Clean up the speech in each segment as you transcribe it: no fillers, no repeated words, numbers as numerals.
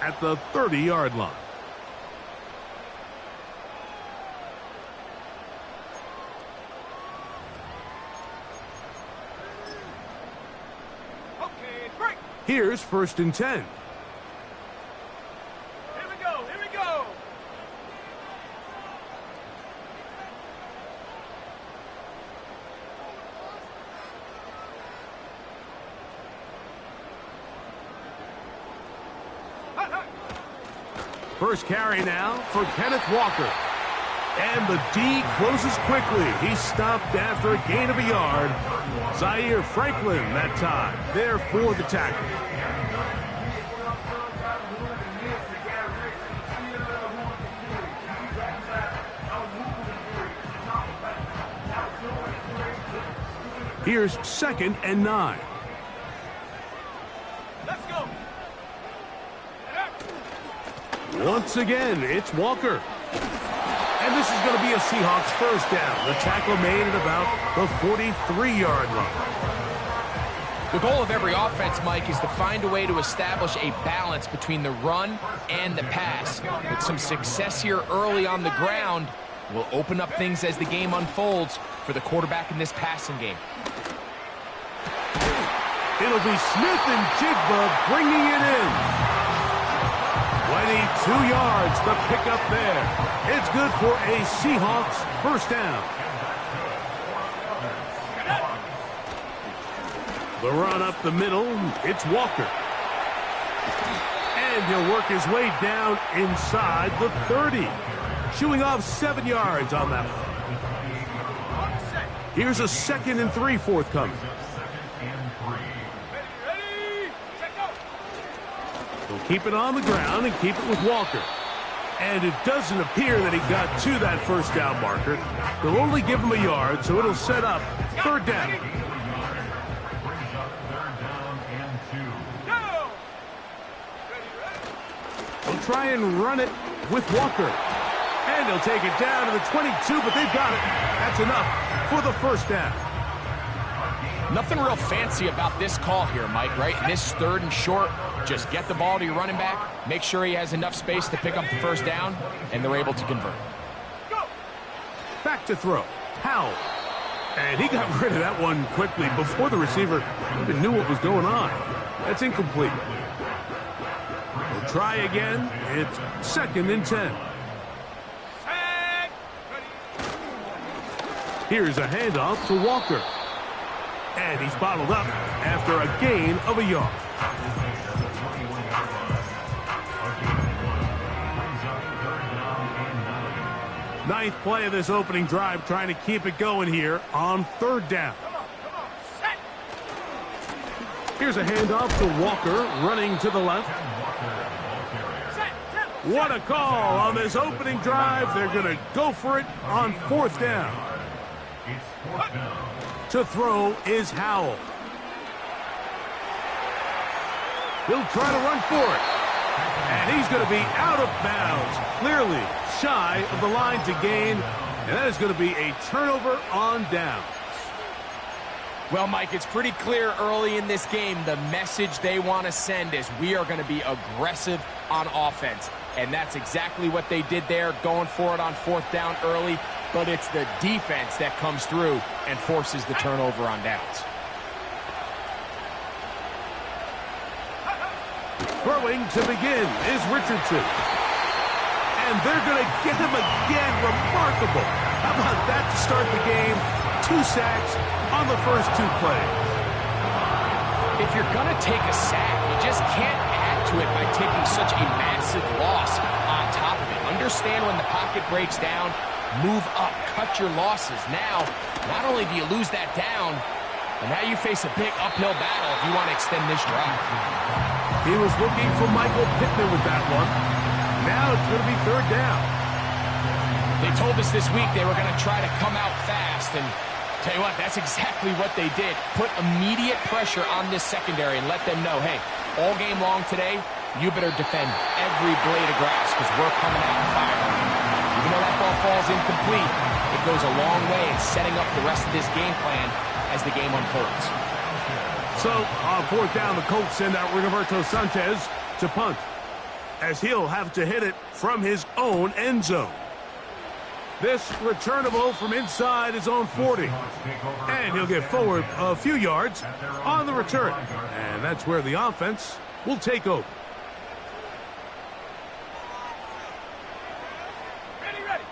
at the 30-yard line. Here's 1st and 10. Here we go, here we go. First carry now for Kenneth Walker. And the D closes quickly. He stopped after a gain of a yard. Zaire Franklin that time, there for the tackle. Here's 2nd and 9. Let's go. Once again, it's Walker. And this is going to be a Seahawks first down. The tackle made at about the 43-yard line. The goal of every offense, Mike, is to find a way to establish a balance between the run and the pass. With some success here early on the ground, will open up things as the game unfolds for the quarterback in this passing game. It'll be Smith and Jigba bringing it in. 22 yards, the pickup there. It's good for a Seahawks first down. The run up the middle, it's Walker. And he'll work his way down inside the 30. Shooing off 7 yards on that one. Here's a 2nd and 3 forthcoming. He'll keep it on the ground and keep it with Walker. And it doesn't appear that he got to that first down marker. They'll only give him a yard, so it'll set up 3rd down. They'll try and run it with Walker. And he'll take it down to the 22, but they've got it. That's enough for the first down. Nothing real fancy about this call here, Mike, right? This 3rd and short, just get the ball to your running back, make sure he has enough space to pick up the first down, and they're able to convert. Back to throw. Howell. And he got rid of that one quickly before the receiver even knew what was going on. That's incomplete. We'll try again. It's 2nd and 10. Here's a handoff to Walker. And he's bottled up after a gain of a yard. Ninth play of this opening drive, trying to keep it going here on 3rd down. Here's a handoff to Walker, running to the left. What a call on this opening drive. They're going to go for it on 4th down. To throw is Howell. He'll try to run for it. And he's going to be out of bounds. Clearly shy of the line to gain. And that is going to be a turnover on downs. Well, Mike, it's pretty clear early in this game the message they want to send is we are going to be aggressive on offense. And that's exactly what they did there, going for it on 4th down early. But it's the defense that comes through and forces the turnover on downs. Throwing to begin is Richardson. And they're going to get him again. Remarkable. How about that to start the game? 2 sacks on the first 2 plays. If you're going to take a sack, you just can't add to it by taking such a massive loss on top of it. Understand when the pocket breaks down, move up, cut your losses. Now, not only do you lose that down, but now you face a big uphill battle if you want to extend this drive. He was looking for Michael Pittman with that one. Now it's going to be 3rd down. They told us this week they were going to try to come out fast, and tell you what, that's exactly what they did. Put immediate pressure on this secondary and let them know, hey, all game long today, you better defend every blade of grass because we're coming out firing. Even though that ball falls incomplete, it goes a long way in setting up the rest of this game plan as the game unfolds. So, on 4th down, the Colts send out Rigoberto Sanchez to punt. as he'll have to hit it from his own end zone. This returnable from inside his own 40. And he'll get forward a few yards on the return. And that's where the offense will take over. Ready.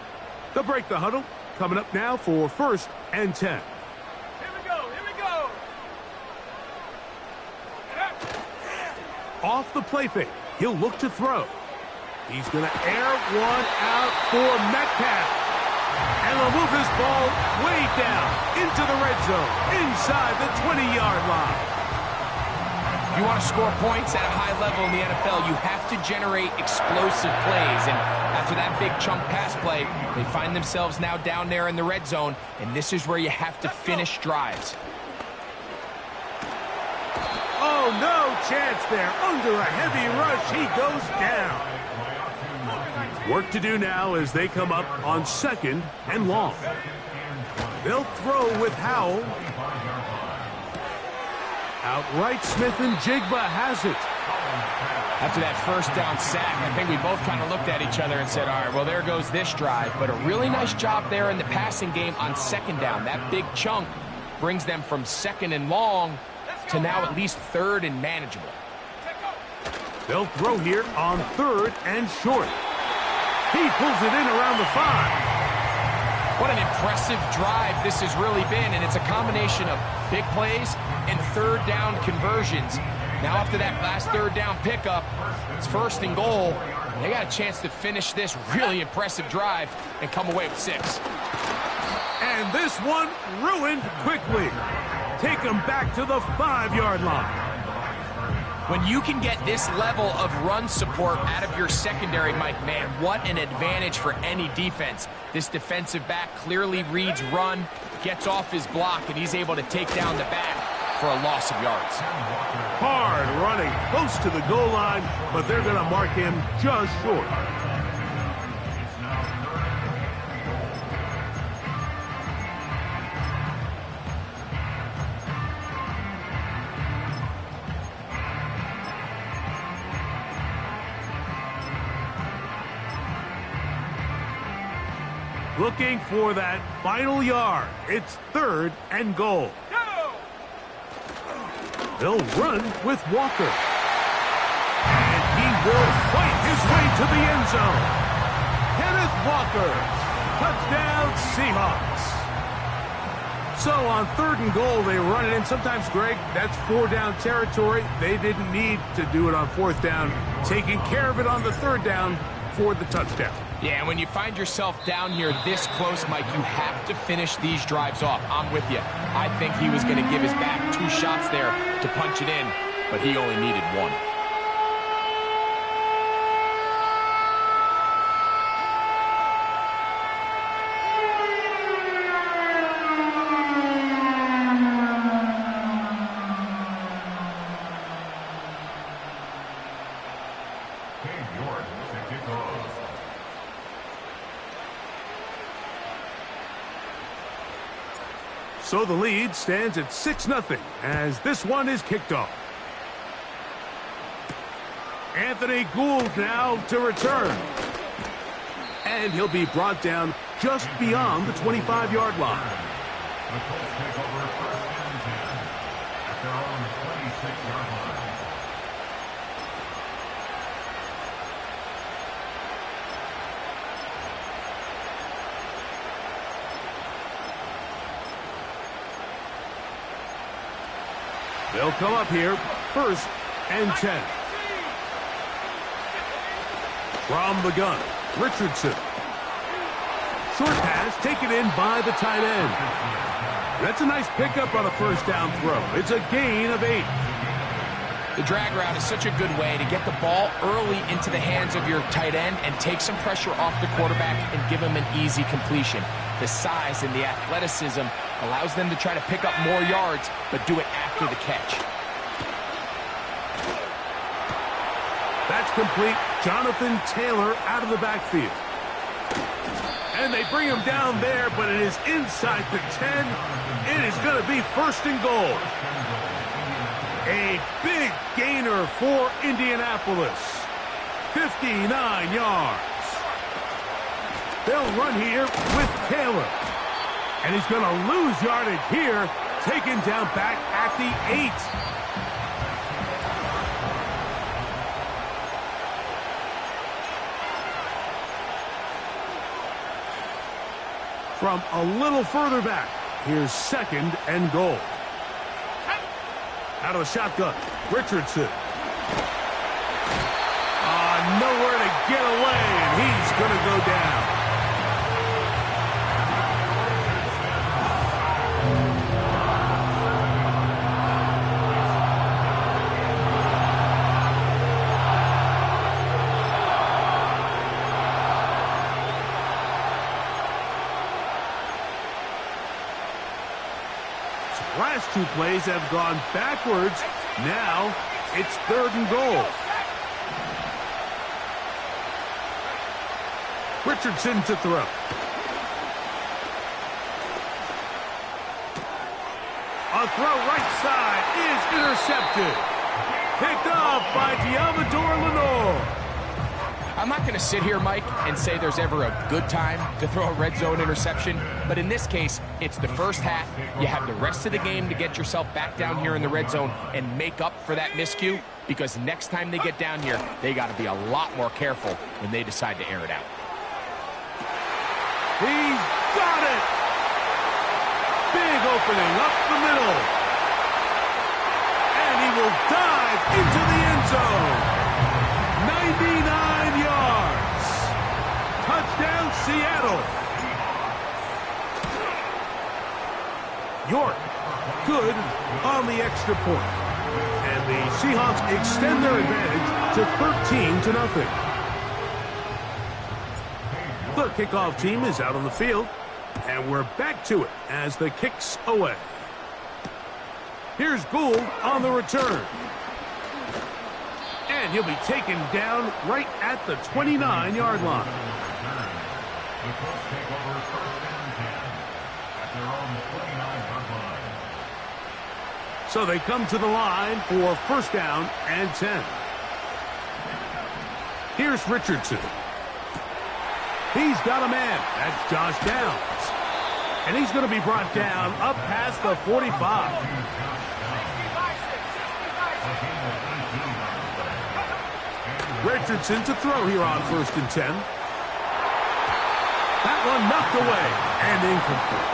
They'll break the huddle. Coming up now for 1st and 10. Here we go. Off the play fake, he'll look to throw. He's going to air one out for Metcalf. And they'll move this ball way down into the red zone, inside the 20-yard line. If you want to score points at a high level in the NFL, you have to generate explosive plays. And after that big chunk pass play, they find themselves now down there in the red zone, and this is where you have to finish drives. Oh, no chance there. Under a heavy rush, he goes down. Work to do now as they come up on 2nd and long. They'll throw with Howell. Outright, Smith and Jigba has it. After that first down sack, I think we both kind of looked at each other and said, all right, well, there goes this drive. But a really nice job there in the passing game on 2nd down. That big chunk brings them from 2nd and long to now at least 3rd and manageable. They'll throw here on 3rd and short. He pulls it in around the 5. What an impressive drive this has really been, and it's a combination of big plays and 3rd down conversions. Now after that last 3rd down pickup, it's 1st and goal. They got a chance to finish this really impressive drive and come away with 6. And this one ruined quickly. Take them back to the 5-yard line. When you can get this level of run support out of your secondary, Mike, man, what an advantage for any defense. This defensive back clearly reads run, gets off his block, and he's able to take down the back for a loss of yards. Hard running close to the goal line, but they're going to mark him just short. Looking for that final yard. It's 3rd and goal. Go! They'll run with Walker. And he will fight his way to the end zone. Kenneth Walker. Touchdown, Seahawks. So on 3rd and goal, they run it in. Sometimes, Greg, that's 4-down territory. They didn't need to do it on 4th down. Taking care of it on the 3rd down for the touchdown. Yeah, and when you find yourself down here this close, Mike, you have to finish these drives off. I'm with you. I think he was going to give his back 2 shots there to punch it in, but he only needed 1. So the lead stands at 6-0 as this one is kicked off. Anthony Gould now to return. And he'll be brought down just beyond the 25-yard line. The Colts take over 1st and 10 at their own 26-yard line. They'll come up here, 1st and 10. From the gun, Richardson. Short pass taken in by the tight end. That's a nice pickup on a 1st down throw. It's a gain of 8. The drag route is such a good way to get the ball early into the hands of your tight end and take some pressure off the quarterback and give him an easy completion. The size and the athleticism allows them to try to pick up more yards, but do it after the catch. That's complete. Jonathan Taylor out of the backfield. And they bring him down there, but it is inside the 10. It is going to be 1st and goal. A big gainer for Indianapolis. 59 yards. They'll run here with Taylor. And he's going to lose yardage here, taken down back at the 8. From a little further back, here's 2nd and goal. Out of the shotgun, Richardson. Nowhere to get away, and he's going to go down. Last 2 plays have gone backwards. Now it's 3rd and goal. Richardson to throw. A throw right side is intercepted. Picked off by Diamador Lenore. I'm not going to sit here, Mike, and say there's ever a good time to throw a red zone interception, but in this case, it's the first half. You have the rest of the game to get yourself back down here in the red zone and make up for that miscue, because next time they get down here, they got to be a lot more careful when they decide to air it out. He's got it! Big opening up the middle. And he will dive into the end zone. 99 yards. Touchdown, Seattle. York, good on the extra point. And the Seahawks extend their advantage to 13-0. The kickoff team is out on the field, and we're back to it as the kick's away. Here's Gould on the return. And he'll be taken down right at the 29-yard line. The Colts take over 1st and 10 at their own 29-yard line. So they come to the line for 1st down and 10. Here's Richardson. He's got a man. That's Josh Downs. And he's going to be brought down up past the 45. Richardson to throw here on 1st and 10. That one knocked away and incomplete.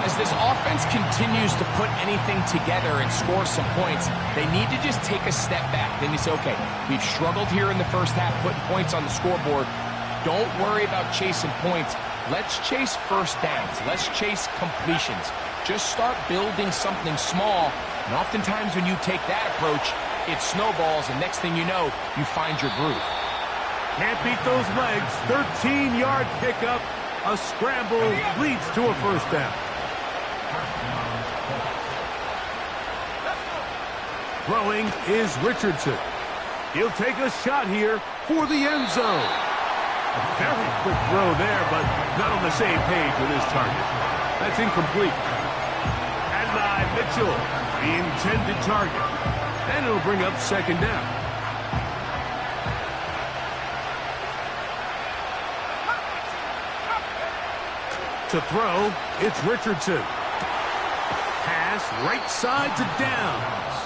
As this offense continues to put anything together and score some points, they need to just take a step back. Then you say, okay, we've struggled here in the first half putting points on the scoreboard. Don't worry about chasing points. Let's chase 1st downs. Let's chase completions. Just start building something small. And oftentimes when you take that approach, it snowballs, and next thing you know, you find your groove. Can't beat those legs. 13-yard pickup. A scramble leads to a 1st down. Throwing is Richardson. He'll take a shot here for the end zone. A very quick throw there, but not on the same page with his target. That's incomplete. Adonai Mitchell, the intended target. And it'll bring up 2nd down. To throw, it's Richardson. Pass right side to Downs.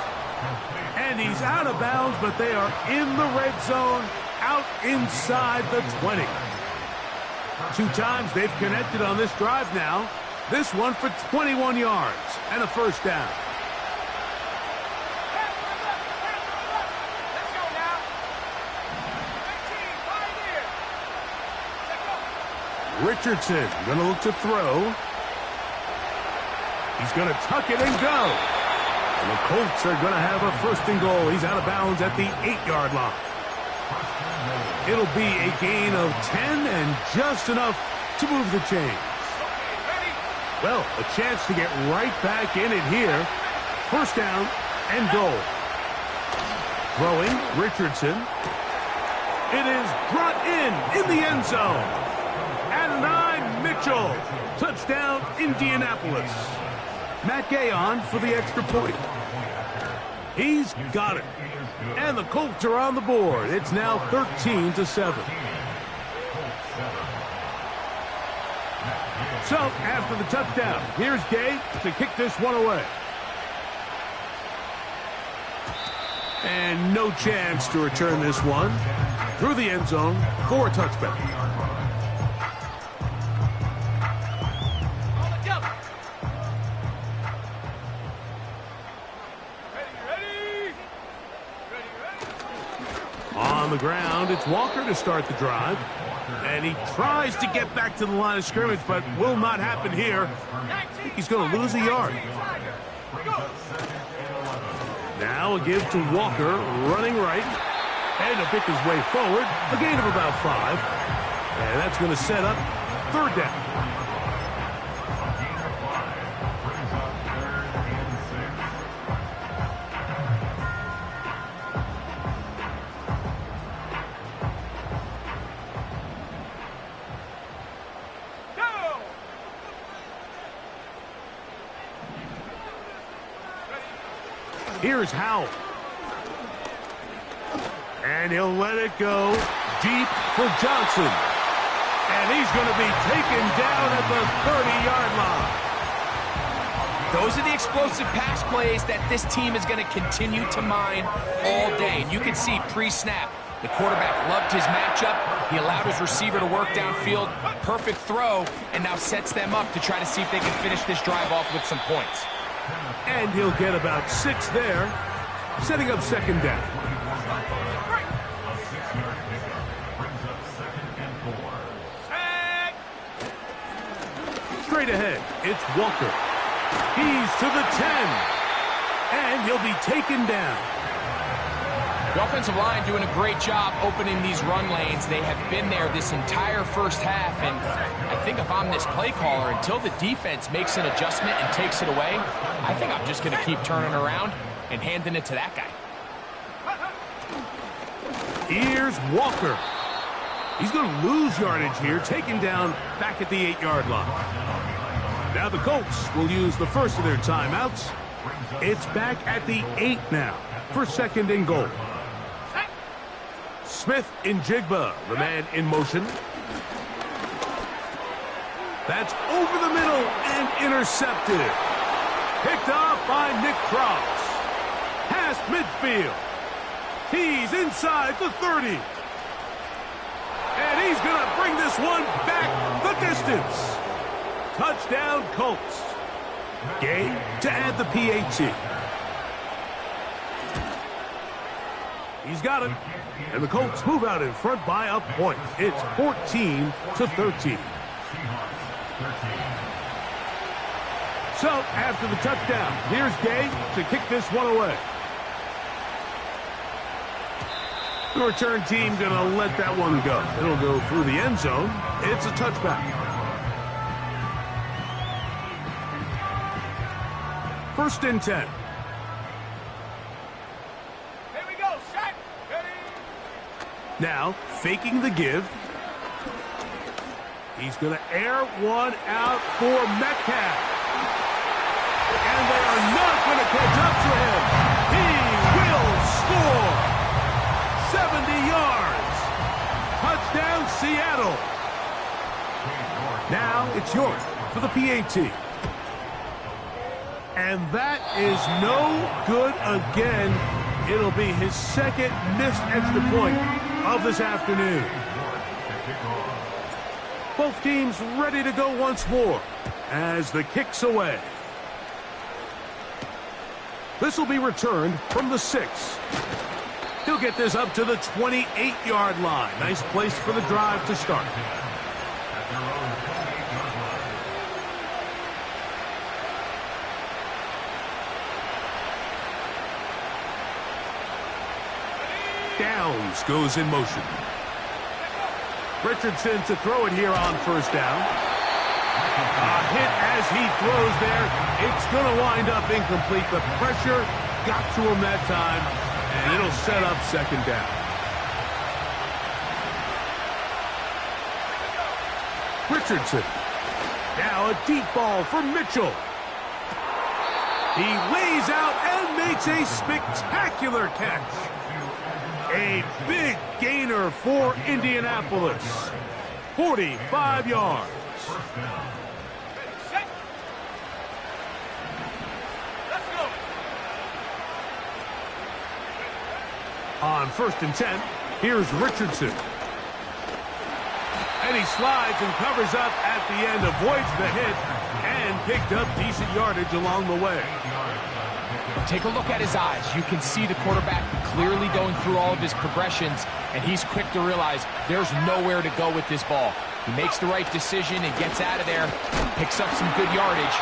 And he's out of bounds, but they are in the red zone, out inside the 20. 2 times they've connected on this drive now. This one for 21 yards and a 1st down. Richardson going to look to throw. He's going to tuck it and go. And the Colts are going to have a 1st and goal. He's out of bounds at the 8-yard line. It'll be a gain of 10 and just enough to move the chains. Well, a chance to get right back in it here. 1st down and goal. Throwing, Richardson. It is brought in the end zone. Adonai Mitchell. Touchdown, Indianapolis. Matt Gay on for the extra point. He's got it. And the Colts are on the board. It's now 13-7. So, after the touchdown, here's Gay to kick this one away. And no chance to return this one through the end zone for a touchback. On the ground, it's Walker to start the drive. And he tries to get back to the line of scrimmage, but will not happen here. I think he's going to lose a yard. Now a give to Walker, running right. And to pick his way forward, a gain of about 5. And that's going to set up third down. Here's Howell. And he'll let it go deep for Johnson. And he's going to be taken down at the 30-yard line. Those are the explosive pass plays that this team is going to continue to mine all day. And you can see pre-snap, the quarterback loved his matchup. He allowed his receiver to work downfield. Perfect throw, and now sets them up to try to see if they can finish this drive off with some points. And he'll get about 6 there, setting up second down. Straight ahead, it's Walker. He's to the 10, and he'll be taken down. The offensive line doing a great job opening these run lanes. They have been there this entire first half, and I think if I'm this play caller, until the defense makes an adjustment and takes it away, I think I'm just going to keep turning around and handing it to that guy. Here's Walker. He's going to lose yardage here, taken down back at the 8-yard line. Now the Colts will use the first of their timeouts. It's back at the 8 now for second and goal. Smith in Jigba, the man in motion. That's over the middle and intercepted. Picked off by Nick Cross. Past midfield. He's inside the 30. And he's going to bring this one back the distance. Touchdown, Colts. Gay to add the PAT. He's got it. And the Colts move out in front by a point. It's 14-13. So, after the touchdown, here's Gay to kick this one away. The return team going to let that one go. It'll go through the end zone. It's a touchback. First and 10. Now, faking the give. He's going to air one out for Metcalf. And they are not going to catch up to him. He will score. 70 yards. Touchdown, Seattle. Now it's York for the PAT. And that is no good again. It'll be his second missed extra point of this afternoon. Both teams ready to go once more as the kick's away. This will be returned from the 6. He'll get this up to the 28-yard line. Nice place for the drive to start. Downs goes in motion. Richardson to throw it here on first down. A hit as he throws there. It's going to wind up incomplete. The pressure got to him that time, and it'll set up second down. Richardson. Now a deep ball for Mitchell. He lays out and makes a spectacular catch. A big gainer for Indianapolis. 45 yards. Set. Let's go. On 1st and 10, here's Richardson. And he slides and covers up at the end, avoids the hit, and picked up decent yardage along the way. Take a look at his eyes. You can see the quarterback clearly going through all of his progressions, and he's quick to realize there's nowhere to go with this ball. He makes the right decision and gets out of there, picks up some good yardage,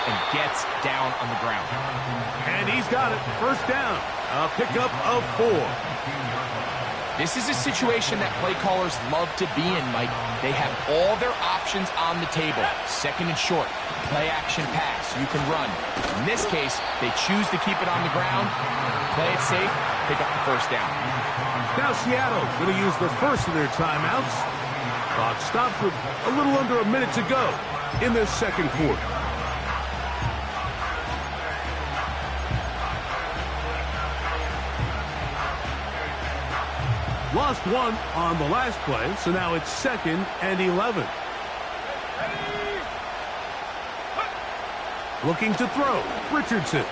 and gets down on the ground. And he's got it. 1st down. A pickup of 4. This is a situation that play callers love to be in, Mike. They have all their options on the table. 2nd and short, play action pass. You can run. In this case, they choose to keep it on the ground, play it safe, pick up the 1st down. Now Seattle going to use the first of their timeouts. Clock stops with a little under a minute to go in this 2nd quarter. Lost 1 on the last play, so now it's 2nd and 11. Looking to throw, Richardson.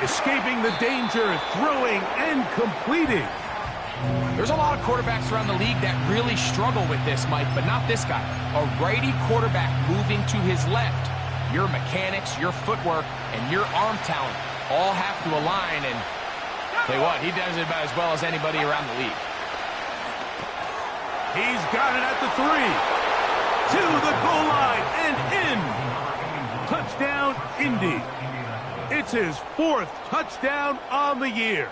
Escaping the danger, throwing and completing. There's a lot of quarterbacks around the league that really struggle with this, Mike, but not this guy. A righty quarterback moving to his left. Your mechanics, your footwork, and your arm talent all have to align, and tell you what, he does it about as well as anybody around the league. He's got it at the 3. To the goal line and in. Touchdown, Indy. It's his 4th touchdown on the year.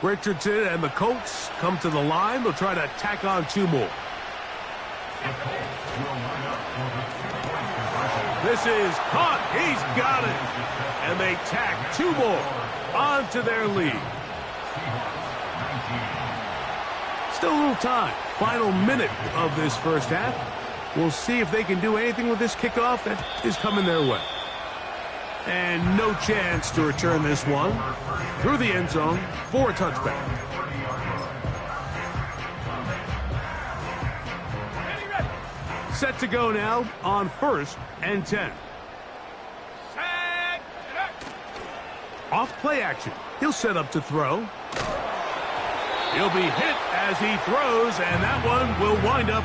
Richardson and the Colts come to the line. They'll try to tack on 2 more. This is caught. He's got it. And they tack 2 more onto their lead. Still a little time. Final minute of this 1st half. We'll see if they can do anything with this kickoff that is coming their way. And no chance to return this one through the end zone for a touchback. Set to go now on 1st and 10. Off play action. He'll set up to throw. He'll be hit as he throws, and that one will wind up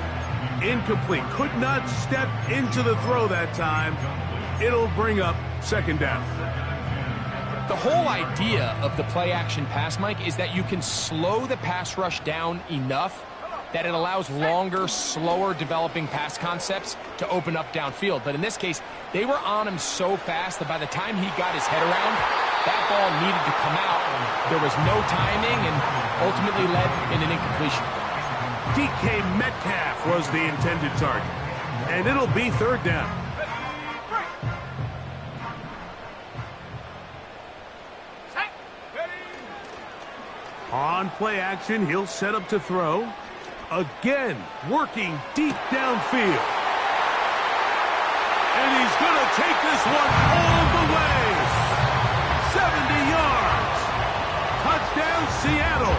incomplete. Could not step into the throw that time. It'll bring up 2nd down. The whole idea of the play action pass, Mike, is that you can slow the pass rush down enough that it allows longer, slower developing pass concepts to open up downfield. But in this case, they were on him so fast that by the time he got his head around, that ball needed to come out. There was no timing and ultimately led in an incompletion. DK Metcalf was the intended target. And it'll be 3rd down. On play action, he'll set up to throw. Again, working deep downfield. And he's going to take this one all the way. 70 yards. Touchdown, Seattle.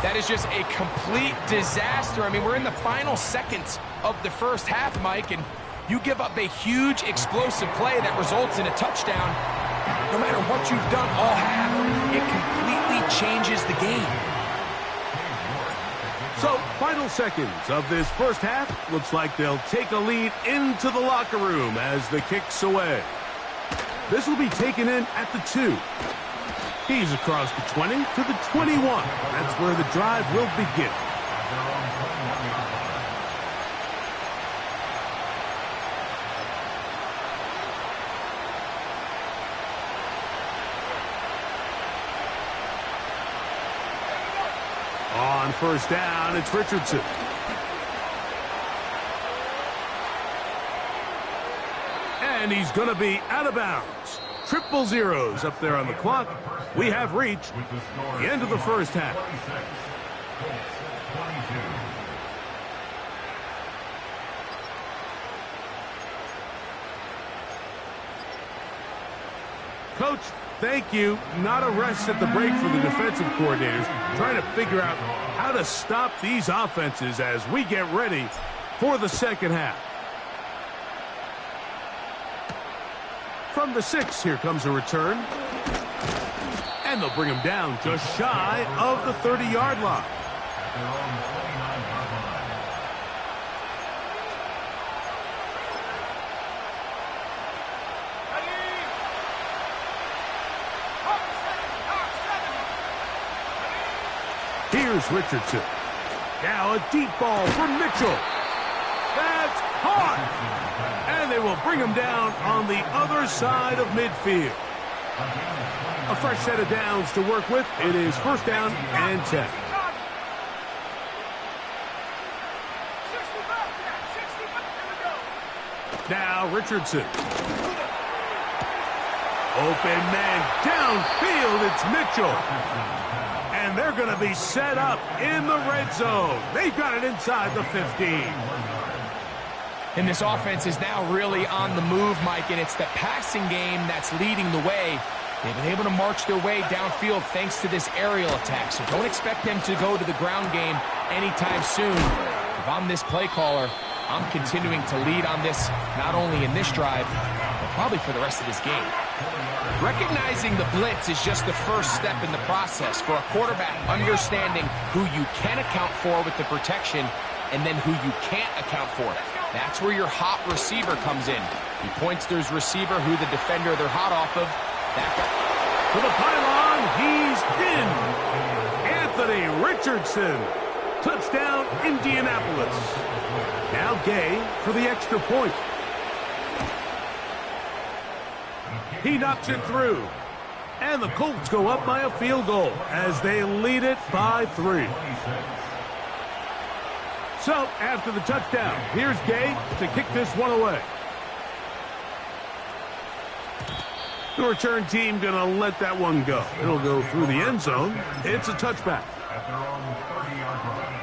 That is just a complete disaster. I mean, we're in the final seconds of the 1st half, Mike, and you give up a huge explosive play that results in a touchdown. No matter what you've done all half, it completely changes the game. So, final seconds of this 1st half. Looks like they'll take a lead into the locker room as the kick's away. This will be taken in at the 2. He's across the 20 to the 21. That's where the drive will begin. On 1st down, it's Richardson. And he's going to be out of bounds. triple zeros up there on the clock. We have reached the end of the first half. Coach, thank you. Not a rest at the break for the defensive coordinators, trying to figure out how to stop these offenses as we get ready for the second half. From the 6, here comes a return. And they'll bring him down just shy of the 30-yard line. Here's Richardson. Now a deep ball from Mitchell. That's caught. And they will bring him down on the other side of midfield. A fresh set of downs to work with. It is first down and 10. Now Richardson. Open man downfield. It's Mitchell. And they're going to be set up in the red zone. They've got it inside the 15. And this offense is now really on the move, Mike, and it's the passing game that's leading the way. They've been able to march their way downfield thanks to this aerial attack, so don't expect them to go to the ground game anytime soon. If I'm this play caller, I'm continuing to lead on this, not only in this drive, but probably for the rest of this game. Recognizing the blitz is just the first step in the process for a quarterback, understanding who you can account for with the protection and then who you can't account for. That's where your hot receiver comes in. He points to his receiver, who the defender they're hot off of. That guy. To the pylon, he's in. Anthony Richardson. Touchdown, Indianapolis. Now Gay for the extra point. He knocks it through. And the Colts go up by a field goal as they lead it by 3. So, after the touchdown, here's Gay to kick this one away. The return team going to let that one go. It'll go through the end zone. It's a touchback. At their own 30-yard line.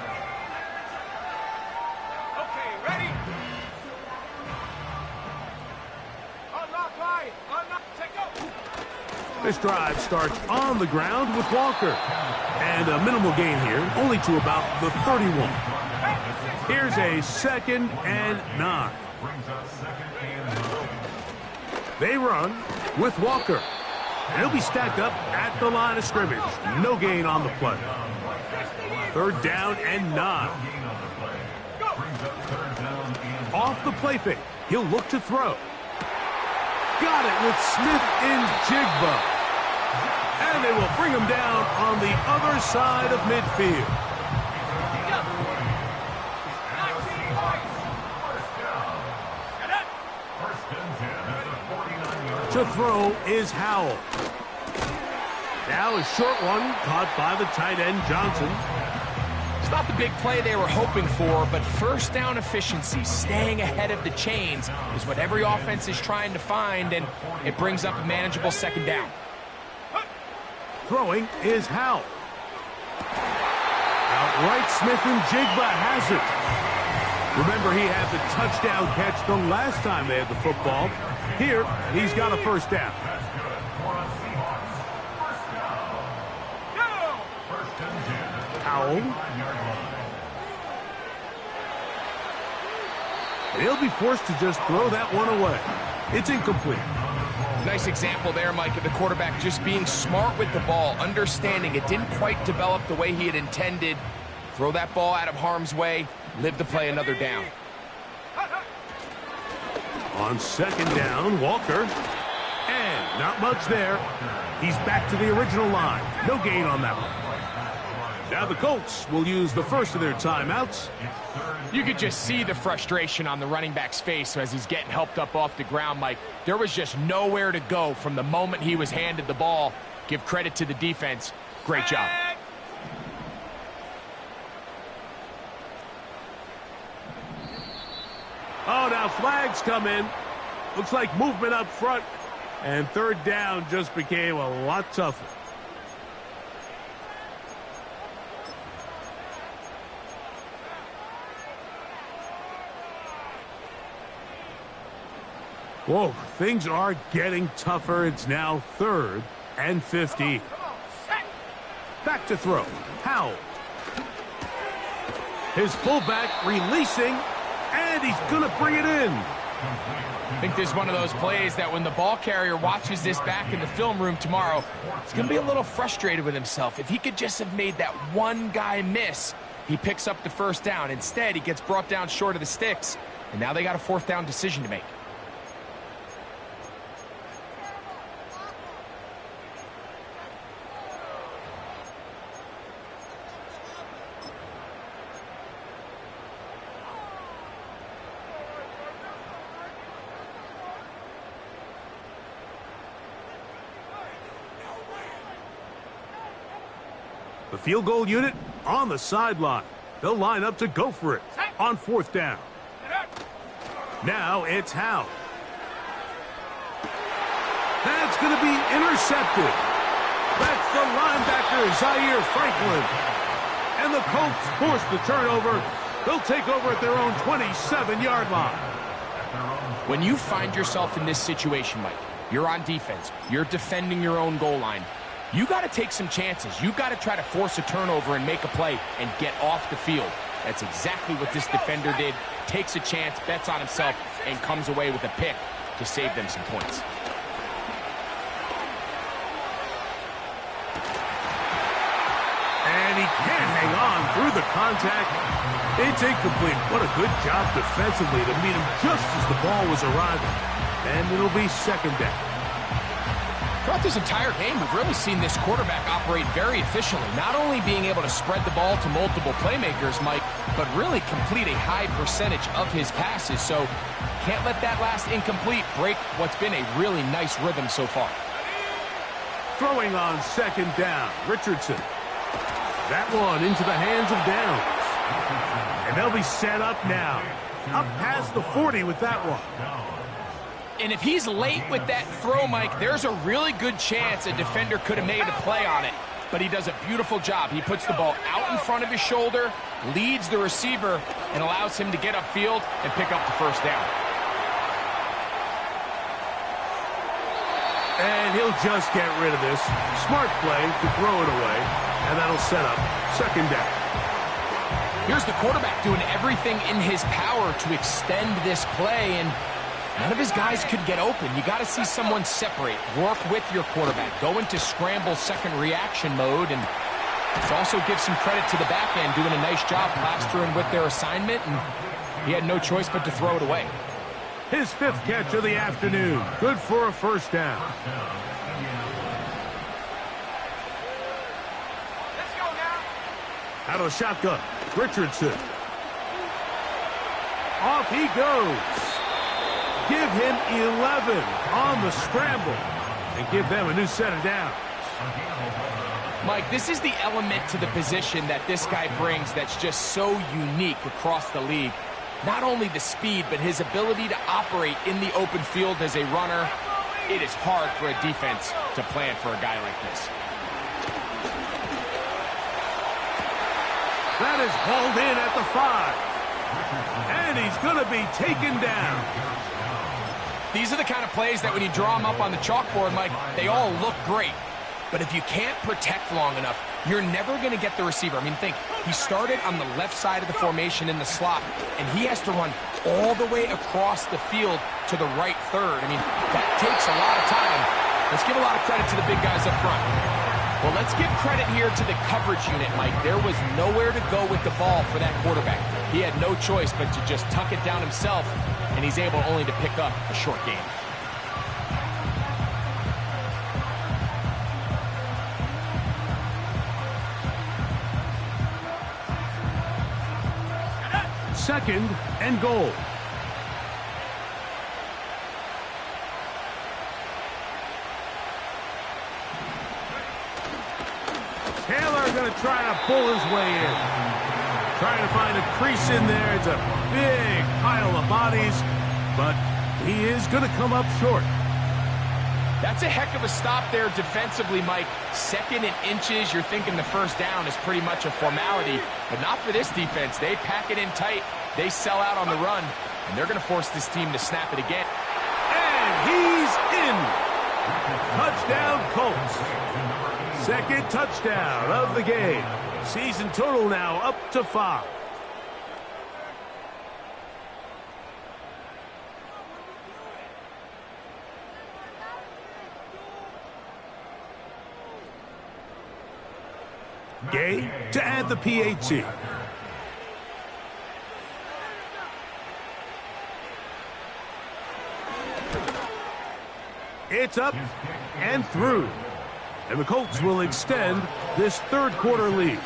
Okay, ready? Unlock line. Unlock. Take go. This drive starts on the ground with Walker. And a minimal gain here, only to about the 31. Here's a 2nd and 9. They run with Walker. And he'll be stacked up at the line of scrimmage. No gain on the play. 3rd down and 9. Off the play fake. He'll look to throw. Got it with Smith and Jigba. And they will bring him down on the other side of midfield. To throw is Howell. Now a short one caught by the tight end Johnson. It's not the big play they were hoping for, but first down efficiency, staying ahead of the chains, is what every offense is trying to find, and it brings up a manageable 2nd down. Throwing is Howell. Outright Smith and Jigba has it. Remember, he had the touchdown catch the last time they had the football. Here, he's got a first down. Howell. And he'll be forced to just throw that one away. It's incomplete. Nice example there, Mike, of the quarterback just being smart with the ball, understanding it didn't quite develop the way he had intended. Throw that ball out of harm's way, live to play another down. On 2nd down, Walker. And not much there. He's back to the original line. No gain on that one. Now the Colts will use the first of their timeouts. You could just see the frustration on the running back's face as he's getting helped up off the ground, Mike. There was just nowhere to go from the moment he was handed the ball. Give credit to the defense. Great job. Oh, now flags come in. Looks like movement up front. And third down just became a lot tougher. Whoa, things are getting tougher. It's now 3rd and 15. Back to throw. Howell. His fullback releasing, and he's going to bring it in. I think this is one of those plays that when the ball carrier watches this back in the film room tomorrow, he's going to be a little frustrated with himself. If he could just have made that one guy miss, he picks up the first down. Instead, he gets brought down short of the sticks, and now they got a 4th down decision to make. The field goal unit on the sideline. They'll line up to go for it on 4th down. Now it's Howell. That's going to be intercepted. That's the linebacker, Zaire Franklin. And the Colts force the turnover. They'll take over at their own 27-yard line. When you find yourself in this situation, Mike, you're on defense, you're defending your own goal line, you got to take some chances. You got to try to force a turnover and make a play and get off the field. That's exactly what this defender did. Takes a chance, bets on himself, and comes away with a pick to save them some points. And he can't hang on through the contact. It's incomplete. What a good job defensively to meet him just as the ball was arriving. And it'll be 2nd down. Throughout this entire game, we've really seen this quarterback operate very efficiently, not only being able to spread the ball to multiple playmakers, Mike, but really complete a high percentage of his passes. So can't let that last incomplete break what's been a really nice rhythm so far. Throwing on 2nd down, Richardson. That one into the hands of Downs. And they'll be set up now. Up past the 40 with that one. And if he's late with that throw, Mike, there's a really good chance a defender could have made a play on it. But he does a beautiful job. He puts the ball out in front of his shoulder, leads the receiver, and allows him to get upfield and pick up the 1st down. And he'll just get rid of this. Smart play to throw it away. And that'll set up 2nd down. Here's the quarterback doing everything in his power to extend this play, and none of his guys could get open. You got to see someone separate, work with your quarterback, go into scramble second reaction mode, and let's also give some credit to the back end doing a nice job plastering with their assignment, and he had no choice but to throw it away. His 5th catch of the afternoon. Good for a 1st down. Let's go now. Out of shotgun, Richardson. Off he goes. Give him 11 on the scramble and give them a new set of downs. Mike, this is the element to the position that this guy brings that's just so unique across the league. Not only the speed, but his ability to operate in the open field as a runner. It is hard for a defense to plan for a guy like this. That is hauled in at the 5. And he's going to be taken down. These are the kind of plays that when you draw them up on the chalkboard, Mike, they all look great. But if you can't protect long enough, you're never going to get the receiver. I mean, think, he started on the left side of the formation in the slot, and he has to run all the way across the field to the right third. I mean, that takes a lot of time. Let's give a lot of credit to the big guys up front. Well, let's give credit here to the coverage unit, Mike. There was nowhere to go with the ball for that quarterback. He had no choice but to just tuck it down himself, and he's able only to pick up a short gain. Second and goal. Taylor going to try to pull his way in. Trying to find a crease in there. It's a big pile of bodies, but he is going to come up short. That's a heck of a stop there defensively, Mike. 2nd and inches, you're thinking the first down is pretty much a formality, but not for this defense. They pack it in tight, they sell out on the run, and they're going to force this team to snap it again. And he's in. Touchdown, Colts. 2nd touchdown of the game. Season total now up to 5. Gay to add the PAT. It's up and through. And the Colts will extend this 3rd quarter lead.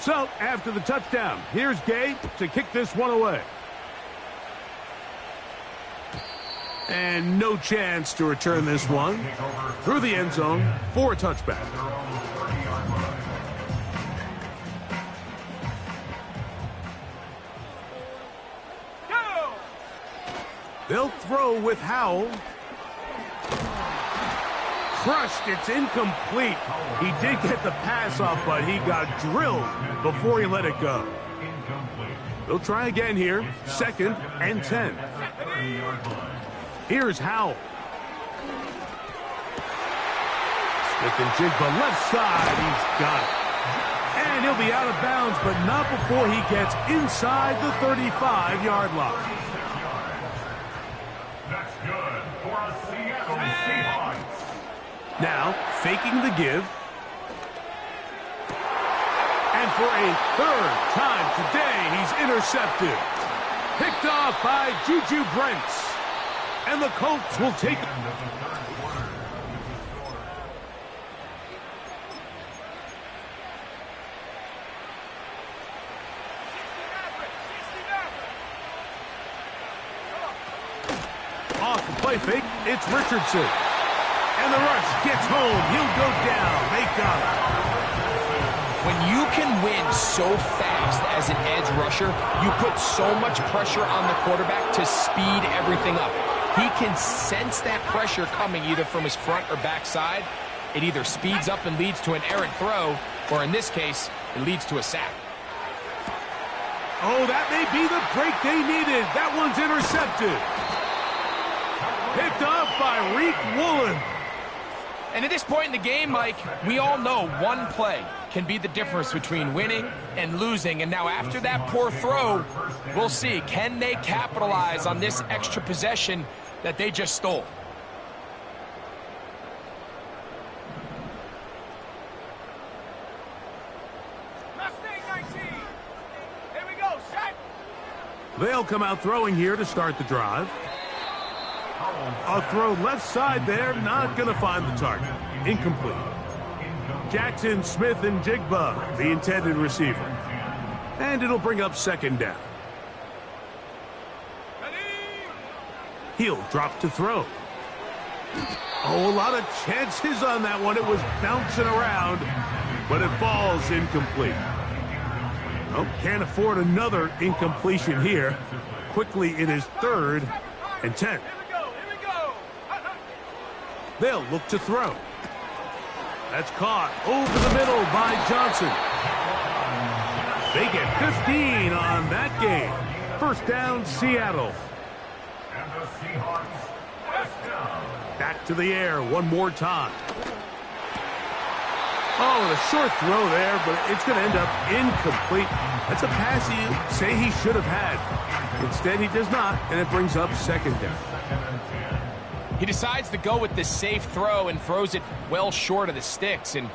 So, after the touchdown, here's Gay to kick this one away. And no chance to return this one through the end zone for a touchback. They'll throw with Howell. Crushed, it's incomplete. He did get the pass off, but he got drilled before he let it go. They'll try again here, 2nd and 10. Here's Howell. Smith-Njigba left side, he's got it. And he'll be out of bounds, but not before he gets inside the 35-yard line. That's good for a Seattle Seahawks. Now, faking the give. And for a 3rd time today, he's intercepted. Picked off by Juju Brents. And the Colts will take it. Off the play fake, it's Richardson. And the rush gets home. He'll go down. They got it. When you can win so fast as an edge rusher, you put so much pressure on the quarterback to speed everything up. He can sense that pressure coming either from his front or back side. It either speeds up and leads to an errant throw, or in this case, it leads to a sack. Oh, that may be the break they needed. That one's intercepted. Picked off by Reek Woolen. And at this point in the game, Mike, we all know one play can be the difference between winning and losing. And now after that poor throw, we'll see, can they capitalize on this extra possession that they just stole? Mustang 19. Here we go, set. They'll come out throwing here to start the drive. A throw left side there, not going to find the target. Incomplete. Jackson, Smith-Njigba, the intended receiver. And it'll bring up 2nd down. He'll drop to throw. Oh, a lot of chances on that one. It was bouncing around, but it falls incomplete. Oh, can't afford another incompletion here. Quickly, it is 3rd and 10. They'll look to throw. That's caught over the middle by Johnson. They get 15 on that game. 1st down, Seattle. And the Seahawks first down. Back to the air one more time. Oh, and a short throw there, but it's going to end up incomplete. That's a pass you say he should have had. Instead, he does not, and it brings up 2nd down. He decides to go with the safe throw and throws it well short of the sticks. And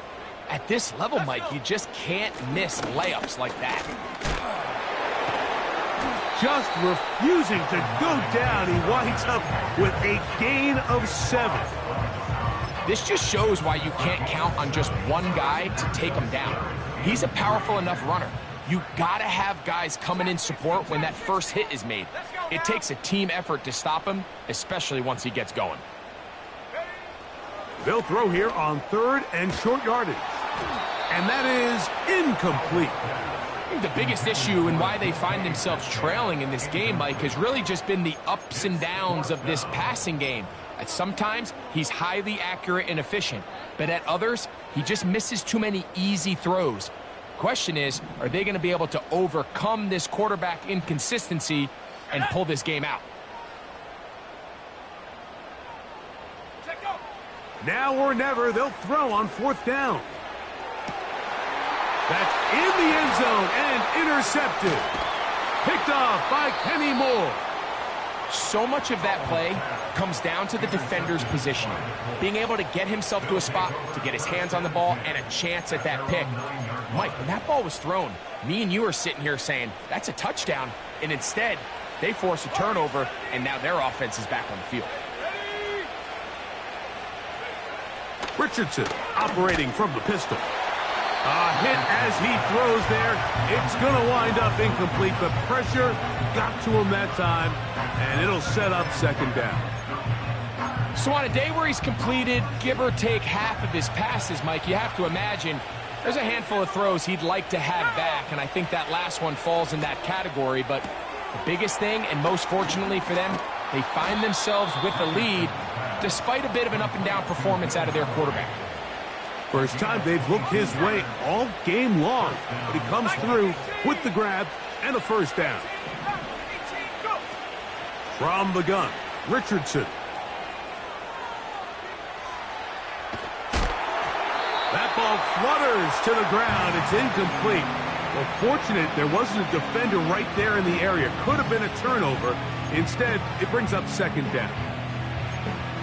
at this level, Mike, you just can't miss layups like that. Just refusing to go down. He winds up with a gain of 7. This just shows why you can't count on just one guy to take him down. He's a powerful enough runner. You got to have guys coming in support when that first hit is made. It takes a team effort to stop him, especially once he gets going. They'll throw here on 3rd and short yardage. And that is incomplete. I think the biggest issue and why they find themselves trailing in this game, Mike, has really just been the ups and downs of this passing game. At sometimes, he's highly accurate and efficient, but at others, he just misses too many easy throws. Question is, are they going to be able to overcome this quarterback inconsistency and pull this game out? Now or never, they'll throw on 4th down. That's in the end zone and intercepted. Picked off by Kenny Moore. So much of that play comes down to the defender's positioning. Being able to get himself to a spot, to get his hands on the ball, and a chance at that pick. Mike, when that ball was thrown, me and you are sitting here saying, that's a touchdown. And instead, they force a turnover, and now their offense is back on the field. Richardson operating from the pistol. A hit as he throws there. It's going to wind up incomplete. The pressure got to him that time, and it'll set up 2nd down. So on a day where he's completed, give or take half of his passes, Mike, you have to imagine there's a handful of throws he'd like to have back, and I think that last one falls in that category. But the biggest thing, and most fortunately for them, they find themselves with a lead despite a bit of an up-and-down performance out of their quarterback. First time they've looked his way all game long, but he comes through with the grab and a 1st down. From the gun, Richardson. That ball flutters to the ground. It's incomplete. Well, fortunate there wasn't a defender right there in the area. Could have been a turnover. Instead, it brings up 2nd down.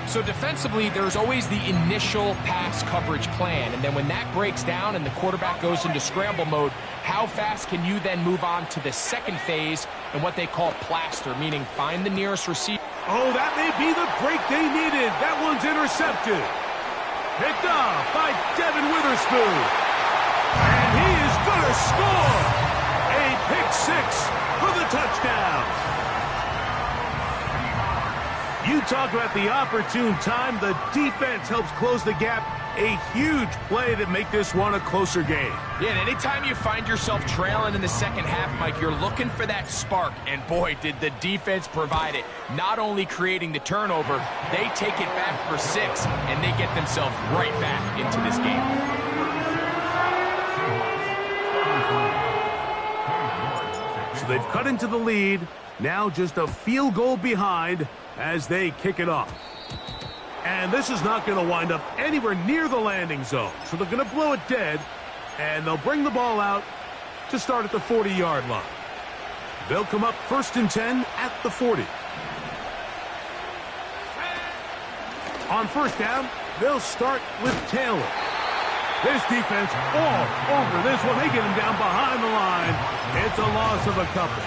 So defensively, there's always the initial pass coverage plan, and then when that breaks down and the quarterback goes into scramble mode, how fast can you then move on to the second phase and what they call plaster, meaning find the nearest receiver. Oh, that may be the break they needed. That one's intercepted. Picked off by Devin Witherspoon. And he is going to score. A pick 6 for the touchdown. You talk about the opportune time. The defense helps close the gap. A huge play that make this one a closer game. Yeah, and anytime you find yourself trailing in the second half, Mike, you're looking for that spark. And boy, did the defense provide it. Not only creating the turnover, they take it back for 6, and they get themselves right back into this game. So they've cut into the lead. Now just a field goal behind as they kick it off. And this is not going to wind up anywhere near the landing zone. So they're going to blow it dead, and they'll bring the ball out to start at the 40-yard line. They'll come up 1st and 10 at the 40. On 1st down, they'll start with Taylor. This defense all over this one. They get him down behind the line. It's a loss of a couple.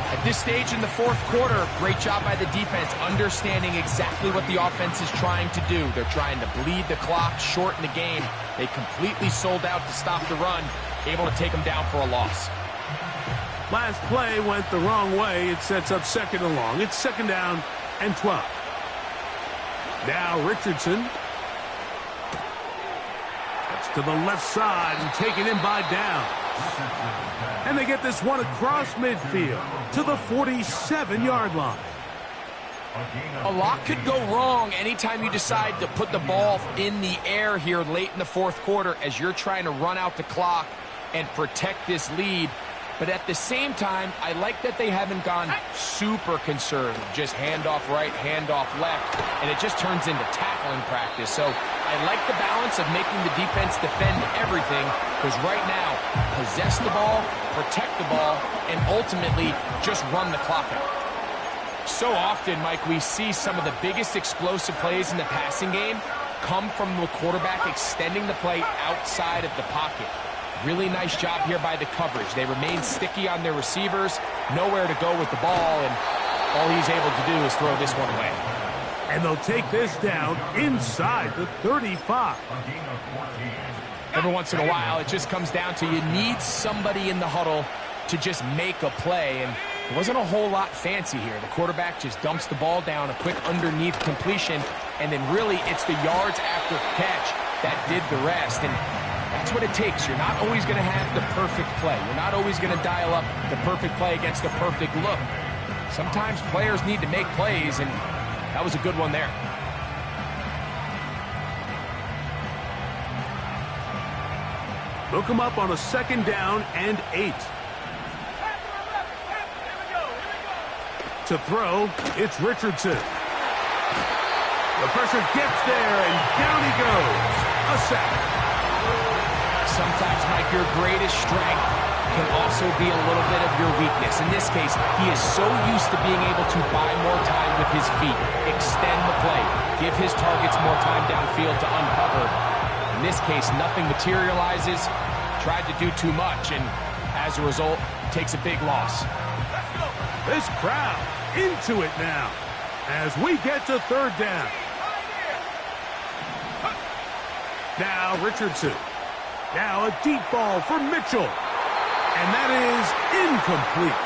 At this stage in the 4th quarter, great job by the defense, understanding exactly what the offense is trying to do. They're trying to bleed the clock, shorten the game. They completely sold out to stop the run, able to take them down for a loss. Last play went the wrong way. It sets up 2nd and long. It's 2nd down and 12. Now Richardson. That's to the left side and taken in by Down. And they get this one across midfield to the 47-yard line. A lot could go wrong anytime you decide to put the ball in the air here late in the 4th quarter as you're trying to run out the clock and protect this lead. But at the same time, I like that they haven't gone super conservative. Just handoff right, handoff left, and it just turns into tackling practice. So I like the balance of making the defense defend everything, because right now, possess the ball, protect the ball, and ultimately just run the clock out. So often, Mike, we see some of the biggest explosive plays in the passing game come from the quarterback extending the play outside of the pocket. Really nice job here by the coverage. They remain sticky on their receivers, nowhere to go with the ball, and all he's able to do is throw this one away. And they'll take this down inside the 35. Every once in a while, it just comes down to you need somebody in the huddle to just make a play, and it wasn't a whole lot fancy here. The quarterback just dumps the ball down, a quick underneath completion, and then really it's the yards after catch that did the rest, and that's what it takes. You're not always going to have the perfect play. You're not always going to dial up the perfect play against the perfect look. Sometimes players need to make plays, and that was a good one there. Look him up on a 2nd down and 8. To throw, it's Richardson. The pressure gets there, and down he goes. A sack. Sometimes, Mike, your greatest strength can also be a little bit of your weakness. In this case, he is so used to being able to buy more time with his feet, extend the play, give his targets more time downfield to uncover. In this case, nothing materializes, tried to do too much, and as a result, takes a big loss. This crowd into it now as we get to 3rd down. Now Richardson. Now a deep ball for Mitchell. And that is incomplete.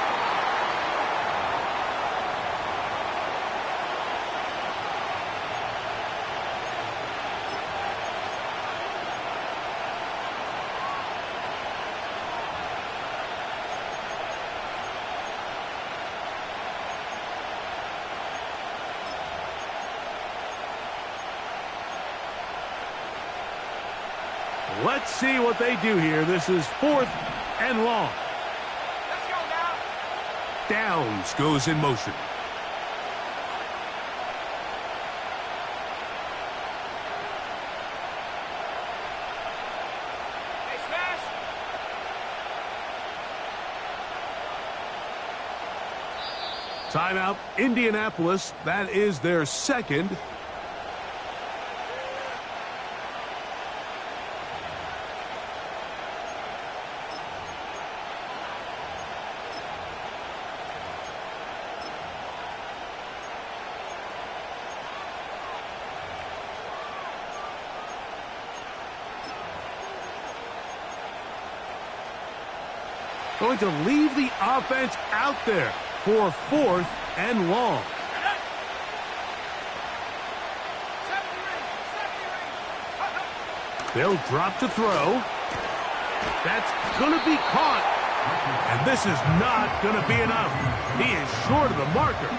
Let's see what they do here. This is 4th and long. Let's go now. Downs goes in motion. Hey, Smash. Timeout, Indianapolis. That is their 2nd. Going to leave the offense out there for 4th and long. They'll drop to throw. That's going to be caught. And this is not going to be enough. He is short of the marker.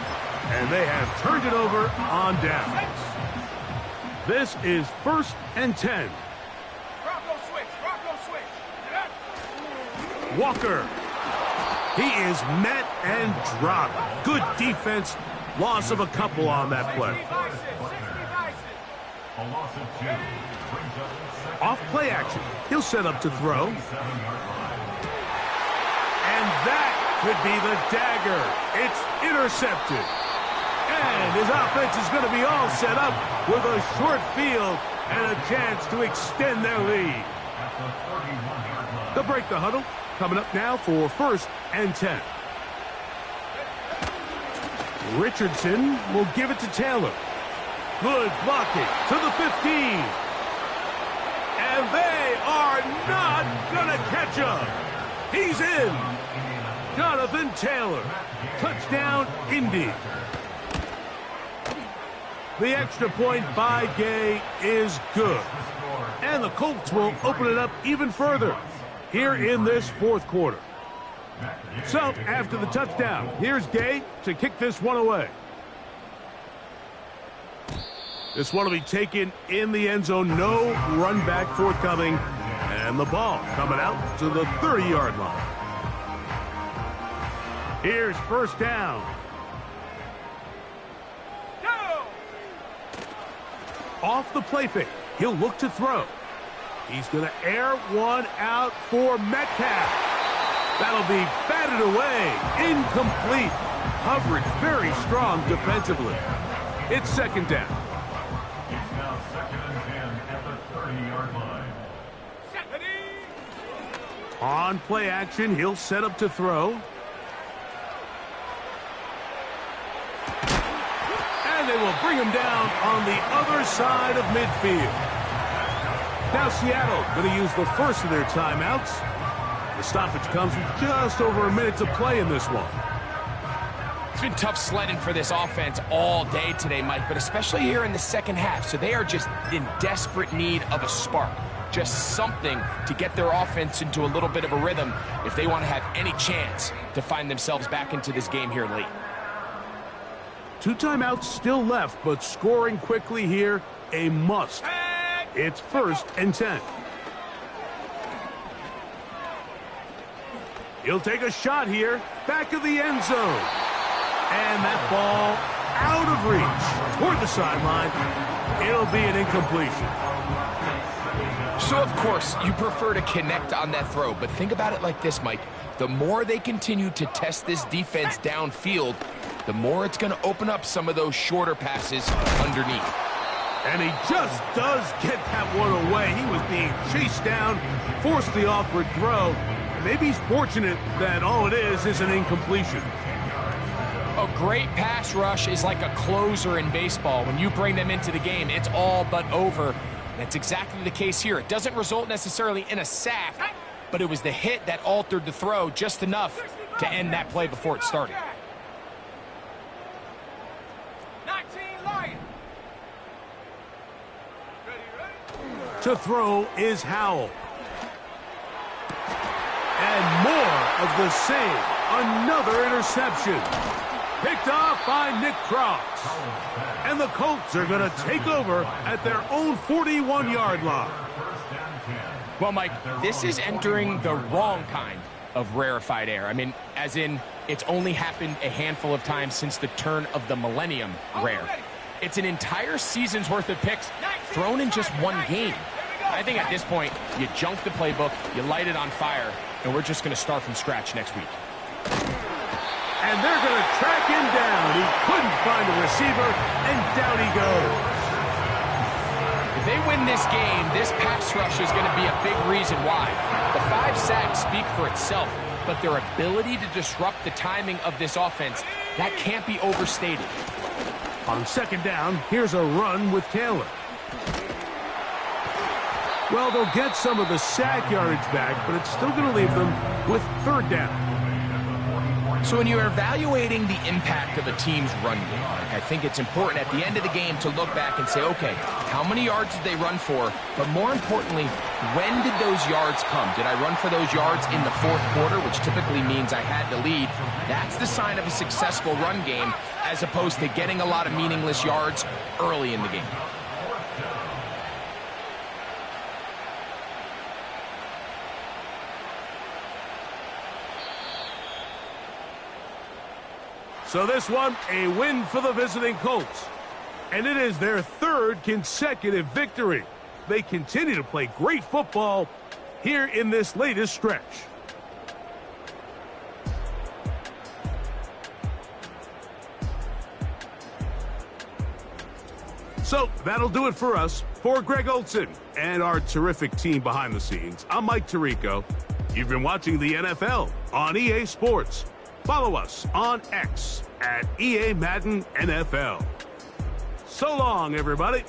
And they have turned it over on downs. This is 1st and 10. Walker. He is met and dropped. Good defense. Loss of a couple on that play. Off play action. He'll set up to throw. And that could be the dagger. It's intercepted. And his offense is going to be all set up with a short field and a chance to extend their lead. They'll break the huddle. Coming up now for 1st and 10. Richardson will give it to Taylor. Good blocking to the 15. And they are not going to catch up. He's in. Jonathan Taylor. Touchdown, Indy. The extra point by Gay is good. And the Colts will open it up even further here in this 4th quarter. So, after the touchdown, here's Gay to kick this one away. This one will be taken in the end zone. No run back forthcoming. And the ball coming out to the 30-yard line. Here's 1st down. Go! Off the play fake. He'll look to throw. He's going to air one out for Metcalf. That'll be batted away. Incomplete. Coverage very strong defensively. It's 2nd down. It's now 2nd and 10 at the 30-yard line. On play action, he'll set up to throw. And they will bring him down on the other side of midfield. Now Seattle going to use the first of their timeouts. The stoppage comes with just over a minute to play in this one. It's been tough sledding for this offense all day today, Mike, but especially here in the second half. So they are just in desperate need of a spark, just something to get their offense into a little bit of a rhythm if they want to have any chance to find themselves back into this game here late. 2 timeouts still left, but scoring quickly here, a must. It's 1st and 10. He'll take a shot here, back of the end zone. And that ball out of reach toward the sideline. It'll be an incompletion. So, of course, you prefer to connect on that throw, but think about it like this, Mike. The more they continue to test this defense downfield, the more it's going to open up some of those shorter passes underneath. And he just does get that one away. He was being chased down, forced the awkward throw. Maybe he's fortunate that all it is an incompletion. A great pass rush is like a closer in baseball. When you bring them into the game, it's all but over. That's exactly the case here. It doesn't result necessarily in a sack, but it was the hit that altered the throw just enough to end that play before it started. 19 Lions. To throw is Howell. And more of the same. Another interception. Picked off by Nick Cross. And the Colts are going to take over at their own 41-yard line. Well, Mike, this is entering the wrong kind of rarefied air. I mean, as in, it's only happened a handful of times since the turn of the millennium rare. It's an entire season's worth of picks thrown in just one game. I think at this point, you junk the playbook, you light it on fire, and we're just going to start from scratch next week. And they're going to track him down. He couldn't find a receiver, and down he goes. If they win this game, this pass rush is going to be a big reason why. The 5 sacks speak for itself, but their ability to disrupt the timing of this offense, that can't be overstated. On 2nd down, here's a run with Taylor. Well, they'll get some of the sack yardage back, but it's still going to leave them with 3rd down. So when you're evaluating the impact of a team's run game, I think it's important at the end of the game to look back and say, okay, how many yards did they run for? But more importantly, when did those yards come? Did I run for those yards in the 4th quarter, which typically means I had the lead? That's the sign of a successful run game, as opposed to getting a lot of meaningless yards early in the game. So this one, a win for the visiting Colts. And it is their 3rd consecutive victory. They continue to play great football here in this latest stretch. So that'll do it for us. For Greg Olson and our terrific team behind the scenes, I'm Mike Tirico. You've been watching the NFL on EA Sports. Follow us on X at EA Madden NFL. So long, everybody.